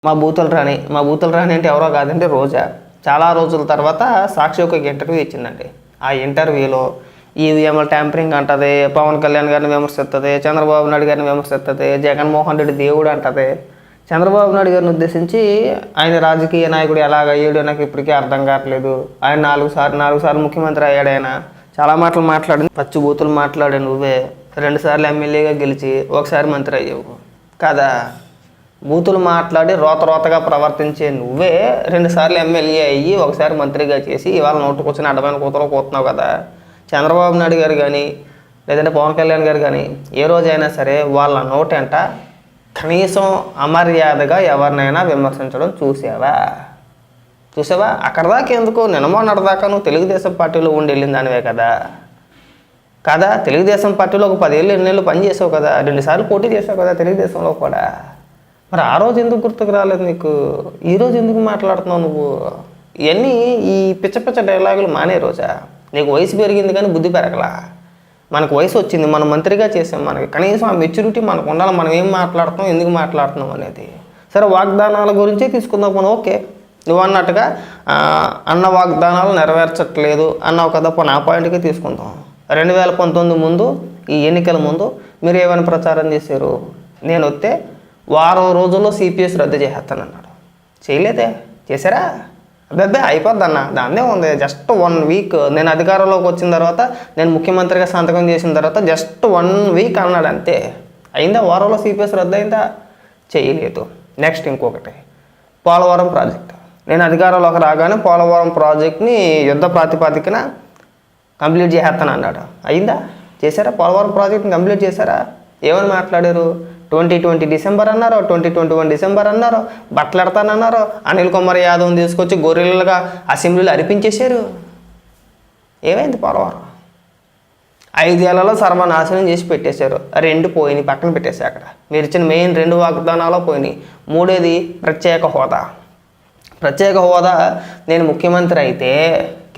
మా బూతుల రాణి అంటే ఎవరో కాదంటే రోజా. చాలా రోజుల తర్వాత సాక్షి ఒక ఇంటర్వ్యూ ఇచ్చిందండి. ఆ ఇంటర్వ్యూలో ఈవీఎంల ట్యాంపరింగ్ అంటది, పవన్ కళ్యాణ్ గారిని విమర్శిస్తుంది, చంద్రబాబు నాయుడు గారిని విమర్శిస్తుంది, జగన్మోహన్ రెడ్డి దేవుడు అంటది. చంద్రబాబు నాయుడు గారిని ఉద్దేశించి ఆయన రాజకీయ నాయకుడు ఎలాగ అయ్యాడో నాకు ఇప్పటికీ అర్థం కావట్లేదు. ఆయన నాలుగు సార్లు ముఖ్యమంత్రి అయ్యాడు. ఆయన చాలా మాటలు మాట్లాడింది, పచ్చి బూతులు మాట్లాడే నువ్వే 2 సార్లు ఎమ్మెల్యేగా గెలిచి ఒకసారి మంత్రి అయ్యావు కదా. బూతులు మాట్లాడి రోతగా ప్రవర్తించే నువ్వే 2 సార్లు ఎమ్మెల్యే అయ్యి ఒకసారి మంత్రిగా చేసి ఇవాళ నోటు కూర్చొని అడ్డమైన కూతురు కూతున్నావు కదా. చంద్రబాబు నాయుడు గారు కానీ లేదంటే పవన్ కళ్యాణ్ గారు కానీ ఏ రోజైనా సరే వాళ్ళ నోటంట కనీసం అమర్యాదగా ఎవరినైనా విమర్శించడం చూసావా? అక్కడ దాకా ఎందుకు? నిన్నమొన్నటిదాకా నువ్వు తెలుగుదేశం పార్టీలో ఉండి వెళ్ళిన దానివే కదా. తెలుగుదేశం పార్టీలో ఒక 10 ఏళ్ళు 8 ఏళ్ళు పని చేసావు కదా, 2 సార్లు పోటీ చేసావు కదా తెలుగుదేశంలో కూడా. మరి ఆ రోజు ఎందుకు గుర్తుకు రాలేదు నీకు? ఈరోజు ఎందుకు మాట్లాడుతున్నావు నువ్వు? ఇవన్నీ ఈ పిచ్చ డైలాగులు మానే రోజా. నీకు వయసు పెరిగింది కానీ బుద్ధి పెరగలా. మనకు వయసు వచ్చింది, మనం మంత్రిగా చేసాం, మనకి కనీసం ఆ మెచ్యూరిటీ మనకు ఉండాలి. మనం ఏం మాట్లాడుతున్నాం, ఎందుకు మాట్లాడుతున్నాం అనేది. సరే, వాగ్దానాల గురించే తీసుకుందాం మనం. ఓకే, నువ్వు అన్నట్టుగా అన్న వాగ్దానాలు నెరవేర్చట్లేదు అన్నావు కదా, పోనీ ఆ పాయింట్కే తీసుకుందాం. 2019 ముందు, ఈ ఎన్నికల ముందు మీరు ఏమైనా ప్రచారం చేశారు? నేను వస్తే వారం రోజుల్లో సిపిఎస్ రద్దు చేసేస్తానన్నాడు. చేయలేదే? చేశారా? అబ్బాయి అయిపోద్ది అన్న, దాన్నే ఉంది. జస్ట్ 1 వీక్ నేను అధికారంలోకి వచ్చిన తర్వాత, నేను ముఖ్యమంత్రిగా సంతకం చేసిన తర్వాత జస్ట్ 1 వీక్ అన్నాడు అంతే. అయిందా? వారంలో సిపిఎస్ రద్దు అయిందా? చేయలేదు. నెక్స్ట్ ఇంకొకటి, పోలవరం ప్రాజెక్ట్. నేను అధికారంలోకి రాగానే పోలవరం ప్రాజెక్ట్ని యుద్ధ ప్రాతిపదికన కంప్లీట్ చేసేస్తాను అన్నాడు. అయిందా? చేశారా? పోలవరం ప్రాజెక్ట్ని కంప్లీట్ చేశారా? ఏమని మాట్లాడారు? 2020 డిసెంబర్ అన్నారు, 2021 డిసెంబర్ అన్నారు, బట్టలెడతానన్నారు. అనిల్ కుమార్ యాదవ్ని తీసుకొచ్చి గొర్రెలుగా అసెంబ్లీలో అరిపించేశారు. ఏమైంది? పోలవరం 5 ఏళ్లలో సర్వనాశనం చేసి పెట్టేశారు. 2 పోయినాయి, పక్కన పెట్టేశారు. అక్కడ మీరు ఇచ్చిన మెయిన్ 2 వాగ్దానాలు పోయినాయి. 3వది ప్రత్యేక హోదా. నేను ముఖ్యమంత్రి అయితే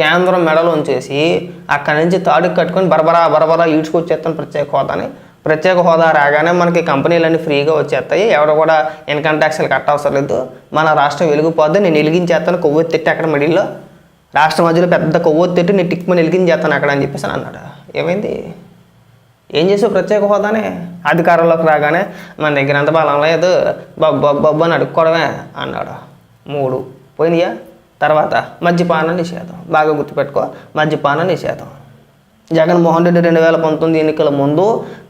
కేంద్రం మెడలోంచేసి అక్కడి నుంచి తాడుకు కట్టుకొని బరబరా ఈడ్చుకొచ్చేస్తాను ప్రత్యేక హోదా రాగానే మనకి కంపెనీలన్నీ ఫ్రీగా వచ్చేస్తాయి, ఎవరు కూడా ఇన్కమ్ ట్యాక్స్లు కట్టవసరం లేదు, మన రాష్ట్రం వెలిగిపోద్ది, నేను వెలిగించేస్తాను, కొవ్వొత్తి అక్కడ మిడిల్లో రాష్ట్రం మధ్యలో పెద్ద కొవ్వొత్తి నేను టిక్మని వెలిగించేస్తాను అక్కడ అని చెప్పేసి అన్నాడు. ఏమైంది? ఏం చేసావు? ప్రత్యేక హోదానే అధికారంలోకి రాగానే మన దగ్గర అంత బలం లేదు, బొబ్బు అని అడుక్కోవడమే అన్నాడు. 3 పోయినాయా? తర్వాత మద్యపాన నిషేధం. బాగా గుర్తుపెట్టుకో, మద్యపాన నిషేధం. జగన్మోహన్ రెడ్డి 2019 ఎన్నికల ముందు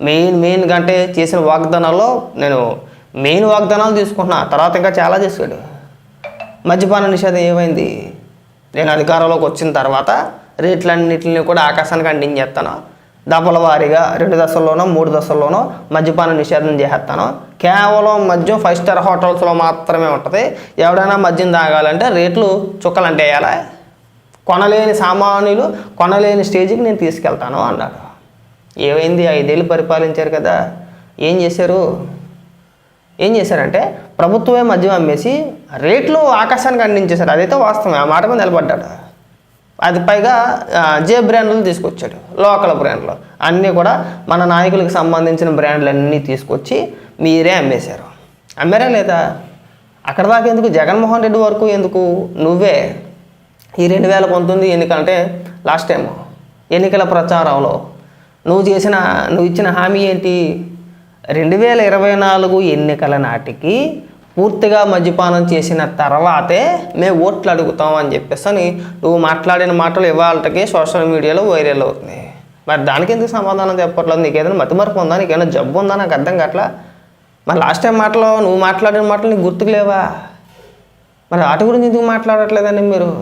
మెయిన్ కంటే చేసిన వాగ్దానాల్లో నేను మెయిన్ వాగ్దానాలు తీసుకుంటున్నా, తర్వాత ఇంకా చాలా చేశాడు. మద్యపాన నిషేధం ఏమైంది? నేను అధికారంలోకి వచ్చిన తర్వాత రేట్లన్నింటినీ కూడా ఆకాశానికి అందించేస్తాను, దఫల వారీగా 2 దశల్లోనో 3 దశల్లోనో మద్యపాన నిషేధం చేసేస్తాను. కేవలం మద్యం 5 స్టార్ హోటల్స్లో మాత్రమే ఉంటుంది. ఎవడైనా మద్యం తాగాలంటే రేట్లు చుక్కలంటే వేయాలా? కొనలేని సామాన్యులు కొనలేని స్టేజ్కి నేను తీసుకెళ్తాను అన్నాడు. ఏమైంది? 5 ఏళ్ళు పరిపాలించారు కదా, ఏం చేశారంటే ప్రభుత్వమే మద్యం అమ్మేసి రేట్లు ఆకాశానికి అందించేశారు. అదైతే వాస్తవం, ఆ మాట మీద నిలబడ్డాడు. అది పైగా జే బ్రాండ్లు తీసుకొచ్చాడు, లోకల్ బ్రాండ్లు అన్నీ కూడా మన నాయకులకు సంబంధించిన బ్రాండ్లు అన్నీ తీసుకొచ్చి మీరే అమ్మేశారు. అమ్మారా లేదా? అక్కడ దాకా ఎందుకు? జగన్మోహన్ రెడ్డి వరకు ఎందుకు? నువ్వే ఈ 2019 ఎన్నికలంటే లాస్ట్ టైం ఎన్నికల ప్రచారంలో నువ్వు ఇచ్చిన హామీ ఏంటి? 2024 ఎన్నికల నాటికి పూర్తిగా మద్యపానం చేసిన తర్వాతే మేము ఓట్లు అడుగుతాం అని చెప్పేసి నువ్వు మాట్లాడిన మాటలు ఇవాళకి సోషల్ మీడియాలో వైరల్ అవుతుంది. మరి దానికి ఎందుకు సమాధానం చెప్పట్లేదు? నీకు ఏదైనా మతిమరుపు ఉందా? నీకేమైనా జబ్బు ఉందా? నాకు అర్థం కావట్లా. మరి లాస్ట్ టైం మాటలో నువ్వు మాట్లాడిన మాటలు నీకు గుర్తుకు లేవా? మరి వాటి గురించి ఎందుకు మాట్లాడట్లేదండి మీరు?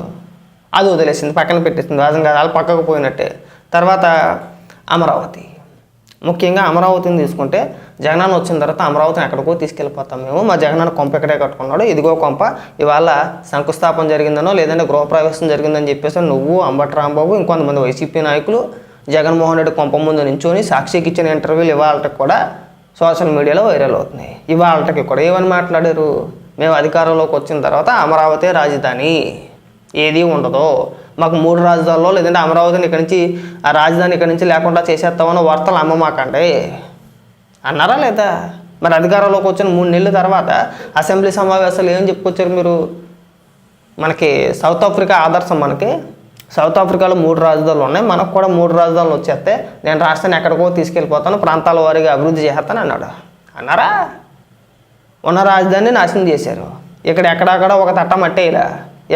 అది వదిలేసింది, పక్కన పెట్టేసింది, రాజం కాదు, వాళ్ళు పక్కకు పోయినట్టే. తర్వాత అమరావతి, ముఖ్యంగా అమరావతిని తీసుకుంటే జగనన్న వచ్చిన తర్వాత అమరావతిని ఎక్కడికో తీసుకెళ్ళిపోతాం మేము. మా జగనన్న కొంప ఎక్కడే కట్టుకున్నాడు, ఇదిగో కొంప ఇవాళ శంకుస్థాపన జరిగిందనో లేదంటే గృహప్రవేశం జరిగిందని చెప్పేసి నువ్వు, అంబటి రాంబాబు, ఇంకొంతమంది వైసీపీ నాయకులు జగన్మోహన్ రెడ్డి కొంప ముందు నించొని సాక్షికి ఇచ్చిన ఇంటర్వ్యూలు ఇవాళకి కూడా సోషల్ మీడియాలో వైరల్ అవుతున్నాయి. ఇవాళకి కూడా ఏమని మాట్లాడారు? మేము అధికారంలోకి వచ్చిన తర్వాత అమరావతి రాజధాని ఏది ఉండదు, మాకు 3 రాజధానుల్లో లేదంటే అమరావతిని ఇక్కడి నుంచి ఆ రాజధాని ఇక్కడి నుంచి లేకుండా చేసేస్తామని వార్తలు అమ్మమాకండి అన్నారా లేదా? మరి అధికారంలోకి వచ్చిన 3 నెలల తర్వాత అసెంబ్లీ సమావేశాలు ఏం చెప్పుకొచ్చారు మీరు? మనకి సౌత్ ఆఫ్రికా ఆదర్శం. మనకి సౌత్ ఆఫ్రికాలో 3 రాజధానులు ఉన్నాయి, మనకు కూడా 3 రాజధానులు వచ్చేస్తే నేను రాష్ట్రాన్ని ఎక్కడికో తీసుకెళ్ళిపోతాను, ప్రాంతాల వారీగా అభివృద్ధి చేస్తాను అన్నాడు. అన్నారా? ఉన్న రాజధానిని నాశనం చేశారు. ఇక్కడ ఎక్కడక్కడ ఒక తట్ట మట్టి వేయలే,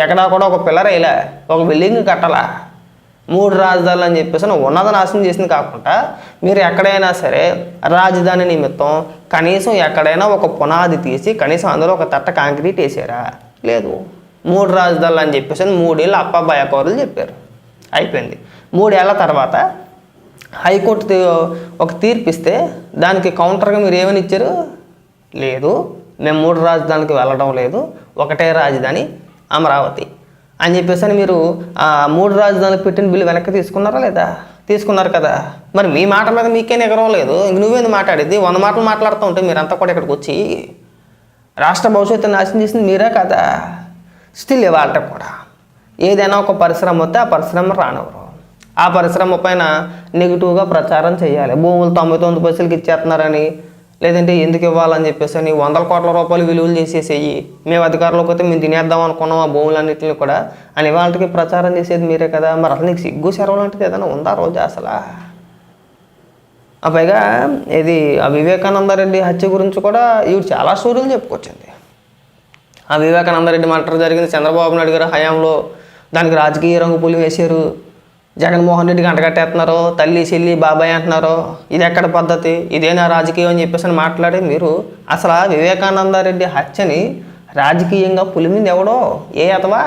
ఎక్కడా కూడా ఒక పిల్లర్ వేయలే, ఒక బిల్డింగ్ కట్టాల. 3 రాజధానులు అని చెప్పేసి ఉన్నత నాశనం చేసింది కాకుండా మీరు ఎక్కడైనా సరే రాజధాని నిమిత్తం కనీసం ఎక్కడైనా ఒక పునాది తీసి కనీసం అందులో ఒక తట్ట కాంక్రీట్ వేసారా? లేదు. 3 రాజధానులు అని చెప్పేసి 3 ఏళ్ళు అప్పాబాయ కౌరులు చెప్పారు. అయిపోయింది. 3 ఏళ్ల తర్వాత హైకోర్టు ఒక తీర్పు ఇస్తే దానికి కౌంటర్గా మీరు ఏమని ఇచ్చారు? లేదు, మేము 3 రాజధానికి వెళ్ళడం లేదు, ఒకటే రాజధాని అమరావతి అని చెప్పేసి మీరు ఆ 3 రాజధానులకు పెట్టిన బిల్లు వెనక్కి తీసుకున్నారా లేదా? తీసుకున్నారు కదా. మరి మీ మాట మీద మీకే ఎగరం లేదు, ఇంక నువ్వేంది మాట్లాడేది? 100 మాటలు మాట్లాడుతూ ఉంటే మీరంతా కూడా ఇక్కడికి వచ్చి రాష్ట్ర భవిష్యత్తు నాశనం చేసింది మీరే కదా. స్టిల్ ఇవాళ కూడా ఏదైనా ఒక పరిశ్రమ వస్తే ఆ పరిశ్రమ రానివ్వరు. ఆ పరిశ్రమ పైన నెగిటివ్గా ప్రచారం చేయాలి. భూములు 99 పైసలకి ఇచ్చేస్తున్నారని, లేదంటే ఎందుకు ఇవ్వాలని చెప్పేసి అని 100 కోట్ల రూపాయలు విలువలు చేసేసేయి, మేము అధికారంలోకి వస్తే మేము తినేద్దాం అనుకున్నాం ఆ భూములన్నింటినీ కూడా అని వాళ్ళకి ప్రచారం చేసేది మీరే కదా. మరి అసలు నీకు సిగ్గు సెరవు లాంటిది ఏదైనా ఉందా రోజు అసలు? పైగా ఇది ఆ వివేకానందరెడ్డి హత్య గురించి కూడా ఇవి చాలా స్టోరీలు చెప్పుకొచ్చింది. ఆ వివేకానందరెడ్డి మర్డర్ జరిగింది చంద్రబాబు నాయుడు గారు హయాంలో, దానికి రాజకీయ రంగు పులి వేశారు. జగన్మోహన్ రెడ్డికి అంటగట్టేస్తున్నారు, తల్లి చెల్లి బాబాయ్ అంటున్నారు. ఇది ఎక్కడ పద్ధతి? ఇదేనా రాజకీయం అని చెప్పేసి మాట్లాడి మీరు అసలు వివేకానందరెడ్డి హత్యని రాజకీయంగా పులిమింది ఎవడో? ఏ అతవా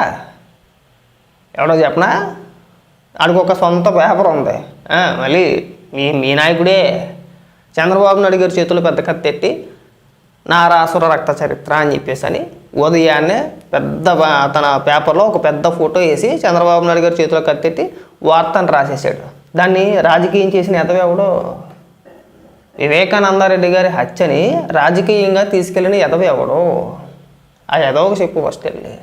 ఎవడో చెప్పనా? ఆడికి ఒక సొంత పేపర్ ఉంది. మళ్ళీ మీ నాయకుడే చంద్రబాబు నాయుడు గారి చేతులు పెద్ద కత్తెట్టి నారాసుర రక్త చరిత్ర అని చెప్పేసి అని ఉదయాన్నే పెద్ద తన పేపర్లో ఒక పెద్ద ఫోటో వేసి చంద్రబాబు నాయుడు గారి చేతిలో కత్తెట్టి వార్తను రాసేసాడు. దాన్ని రాజకీయం చేసిన ఎదవెవడో? వివేకానందరెడ్డి గారి హత్యని రాజకీయంగా తీసుకెళ్ళిన ఎదవెవడో? ఆ ఎదవకు చెప్పు ఫస్ట్ వెళ్ళి.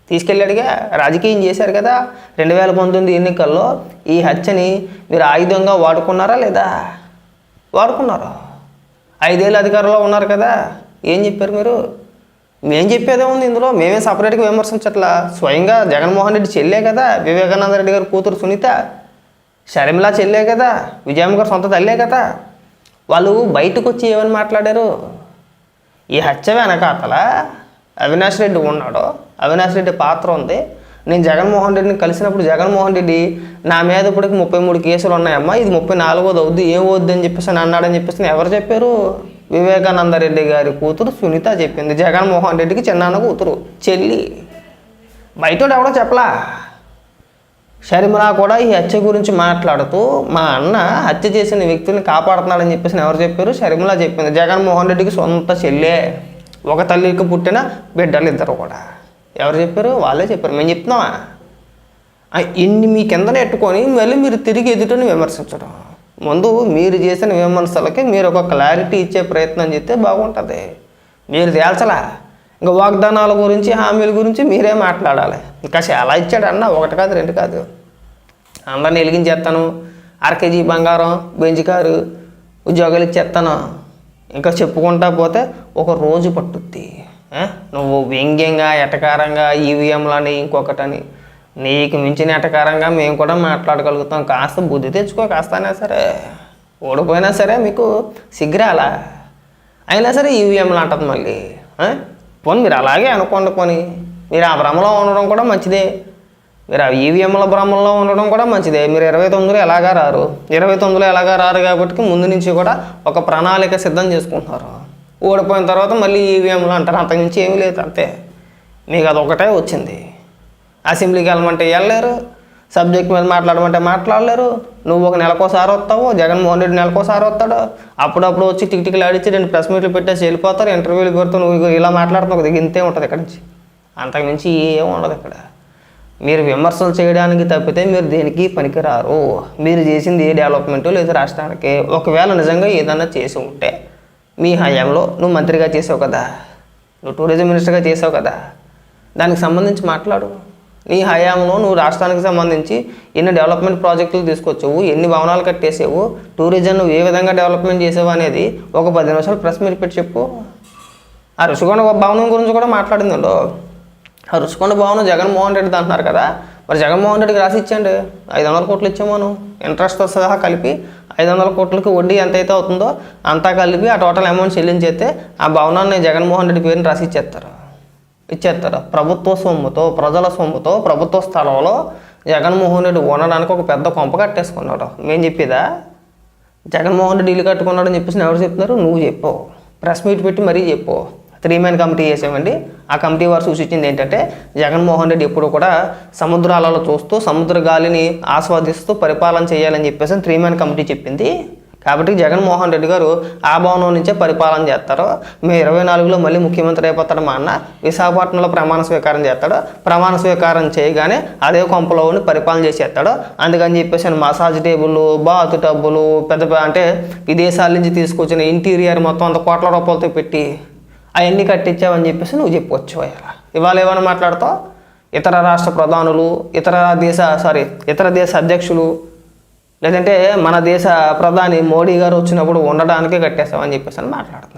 తీసుకెళ్ళాడుగా, రాజకీయం చేశారు కదా. 2019 ఎన్నికల్లో ఈ హత్యని మీరు ఆయుధంగా వాడుకున్నారా లేదా? వాడుకున్నారు. 5 ఏళ్ళు అధికారంలో ఉన్నారు కదా. ఏం చెప్పారు మీరు? మేం చెప్పేదే ఉంది ఇందులో, మేమే సపరేట్గా విమర్శించట్లా. స్వయంగా జగన్మోహన్ రెడ్డి చెల్లే కదా వివేకానంద రెడ్డి గారి కూతురు సునీత, షర్మిల చెల్లే కదా, విజయమ్మ గారు సొంత తల్లే కదా. వాళ్ళు బయటకు వచ్చి ఏమని మాట్లాడారు? ఈ హత్య వెనకాతల అవినాష్ రెడ్డి ఉన్నాడు, అవినాష్ రెడ్డి పాత్ర ఉంది. నేను జగన్మోహన్ రెడ్డిని కలిసినప్పుడు జగన్మోహన్ రెడ్డి నా మీద ఇప్పటికి 33 కేసులు ఉన్నాయమ్మా, ఇది 34వ అవుద్ది, ఏం వద్దు అని చెప్పేసి అన్నాడని చెప్పేసి ఎవరు చెప్పారు? వివేకానంద రెడ్డి గారి కూతురు సునీత చెప్పింది. జగన్మోహన్ రెడ్డికి చిన్నాన్న కూతురు, చెల్లి. బయటోడు ఎవడో చెప్పలా. షర్మిల కూడా ఈ హత్య గురించి మాట్లాడుతూ మా అన్న హత్య చేసిన వ్యక్తుల్ని కాపాడుతున్నాడని చెప్పేసి ఎవరు చెప్పారు? షర్మిల చెప్పింది. జగన్మోహన్ రెడ్డికి సొంత చెల్లే, ఒక తల్లికి పుట్టిన బిడ్డలు ఇద్దరు కూడా. ఎవరు చెప్పారు? వాళ్ళే చెప్పారు. మేము చెప్తున్నామా? ఇన్ని మీ కింద నెట్టుకొని మళ్ళీ మీరు తిరిగి ఎదుటని విమర్శించడం. ముందు మీరు చేసిన విమర్శలకి మీరు ఒక క్లారిటీ ఇచ్చే ప్రయత్నం చేస్తే బాగుంటుంది. మీరు తేల్చలా, ఇంకా వాగ్దానాల గురించి హామీల గురించి మీరే మాట్లాడాలి. ఇంకా చాలా ఇచ్చాడు అన్న, 1 కాదు 2 కాదు. అందరిని వెలిగించేస్తాను, కేజీ బంగారం, బెంజ్ కారు, ఉద్యోగాలు ఇచ్చేస్తాను, ఇంకా చెప్పుకుంటా పోతే ఒక రోజు పట్టుద్ది. నువ్వు వ్యంగ్యంగా ఎటకారంగా ఈవీఎంలని ఇంకొకటని నీకు మించిన ఎటకారంగా మేము కూడా మాట్లాడగలుగుతాం. కాస్త బుద్ధి తెచ్చుకో, కాస్తైనా సరే. ఓడిపోయినా సరే మీకు సిగ్గురాలా? అయినా సరే ఈవీఎంలు అంటుంది మళ్ళీ. పోనీ మీరు అలాగే అనుకోండి, పోనీ మీరు ఆ భ్రమలో ఉండడం కూడా మంచిదే. మీరు ఆ ఈవీఎంల భ్రమంలో ఉండడం కూడా మంచిదే. మీరు 29లో ఎలాగా రారు, 29లో ఎలాగా రారు కాబట్టి ముందు నుంచి కూడా ఒక ప్రణాళిక సిద్ధం చేసుకుంటున్నారు. ఓడిపోయిన తర్వాత మళ్ళీ ఈవీఎంలు అంటారు, అంతకుమించి ఏమీ లేదు. అంతే, మీకు అదొకటే వచ్చింది. అసెంబ్లీకి వెళ్ళమంటే వెళ్ళలేరు, సబ్జెక్ట్ మీద మాట్లాడమంటే మాట్లాడలేరు. నువ్వు ఒక నెలకోసారి వస్తావు, జగన్మోహన్ రెడ్డి నెలకోసారి వస్తాడు. అప్పుడప్పుడు వచ్చి టిక్టిక్లు ఆడిచ్చి 2 ప్రెస్ మీట్లు పెట్టేసి వెళ్ళిపోతారు. ఇంటర్వ్యూలు పెడుతూ నువ్వు ఇలా మాట్లాడుతున్నావు కదా, ఇంతే ఉంటుంది ఇక్కడ నుంచి. అంతకుమించి ఏం ఉండదు ఇక్కడ. మీరు విమర్శలు చేయడానికి తప్పితే మీరు దేనికి పనికిరారు. మీరు చేసింది ఏ డెవలప్మెంటు లేదు రాష్ట్రానికి. ఒకవేళ నిజంగా ఏదన్నా చేసి ఉంటే మీ హయాంలో నువ్వు మంత్రిగా చేసావు కదా, నువ్వు టూరిజం మినిస్టర్గా చేసావు కదా, దానికి సంబంధించి మాట్లాడు. నీ హయాంలో నువ్వు రాష్ట్రానికి సంబంధించి ఎన్ని డెవలప్మెంట్ ప్రాజెక్టులు తీసుకొచ్చావు, ఎన్ని భవనాలు కట్టేసావు, టూరిజం నువ్వు ఏ విధంగా డెవలప్మెంట్ చేసావు అనేది ఒక 10 నిమిషాలు ప్రెస్ మీట్ పెట్టి చెప్పు. ఆ రుషికొండ భవనం గురించి కూడా మాట్లాడిందండో. ఆ రుషికొండ భవనం జగన్మోహన్ రెడ్డి అంటున్నారు కదా, మరి జగన్మోహన్ రెడ్డికి రాసి ఇచ్చండి. 500 కోట్లు ఇచ్చాము, ఇంట్రెస్ట్తో సహా కలిపి 500 కోట్లకి వడ్డీ ఎంతైతే అవుతుందో అంతా కలిపి ఆ టోటల్ అమౌంట్ చెల్లించేస్తే ఆ భవనాన్ని జగన్మోహన్ రెడ్డి పేరుని రాసి ఇచ్చేస్తారు. ప్రభుత్వ సొమ్ముతో, ప్రజల సొమ్ముతో, ప్రభుత్వ స్థలంలో జగన్మోహన్ రెడ్డి ఉండడానికి ఒక పెద్ద కొంప కట్టేసుకున్నాడు. మేము చెప్పేదా? జగన్మోహన్ రెడ్డి ఇల్లు కట్టుకున్నాడు అని చెప్పేసి ఎవరు చెప్తున్నారు? నువ్వు చెప్పు, ప్రెస్ మీట్ పెట్టి మరీ చెప్పు. 3 మ్యాన్ కమిటీ చేసామండి. ఆ కమిటీ వారు సూచించింది ఏంటంటే జగన్మోహన్ రెడ్డి ఎప్పుడు కూడా సముద్రాలలో చూస్తూ సముద్ర గాలిని ఆస్వాదిస్తూ పరిపాలన చేయాలని చెప్పేసి 3 మ్యాన్ కమిటీ చెప్పింది. కాబట్టి జగన్మోహన్ రెడ్డి గారు ఆ భవనం నుంచే పరిపాలన చేస్తారు. మే 24లో మళ్ళీ ముఖ్యమంత్రి అయిపోతాడు. మా అన్న విశాఖపట్నంలో ప్రమాణ స్వీకారం చేస్తాడు. ప్రమాణ స్వీకారం చేయగానే అదే కొంపలో ఉండి పరిపాలన చేసేస్తాడు. అందుకని చెప్పేసి మసాజ్ టేబుల్, బాతు టబ్బులు, పెద్ద అంటే విదేశాల నుంచి తీసుకొచ్చిన ఇంటీరియర్ మొత్తం 100 కోట్ల రూపాయలతో పెట్టి అవన్నీ కట్టించావని చెప్పేసి నువ్వు చెప్పవచ్చు. ఇవాళ ఏమైనా మాట్లాడతావు? ఇతర రాష్ట్ర ప్రధానులు, ఇతర దేశ అధ్యక్షులు, లేదంటే మన దేశ ప్రధాని మోడీ గారు వచ్చినప్పుడు ఉండడానికే కట్టేస్తామని చెప్పేసి మాట్లాడుతున్నారు.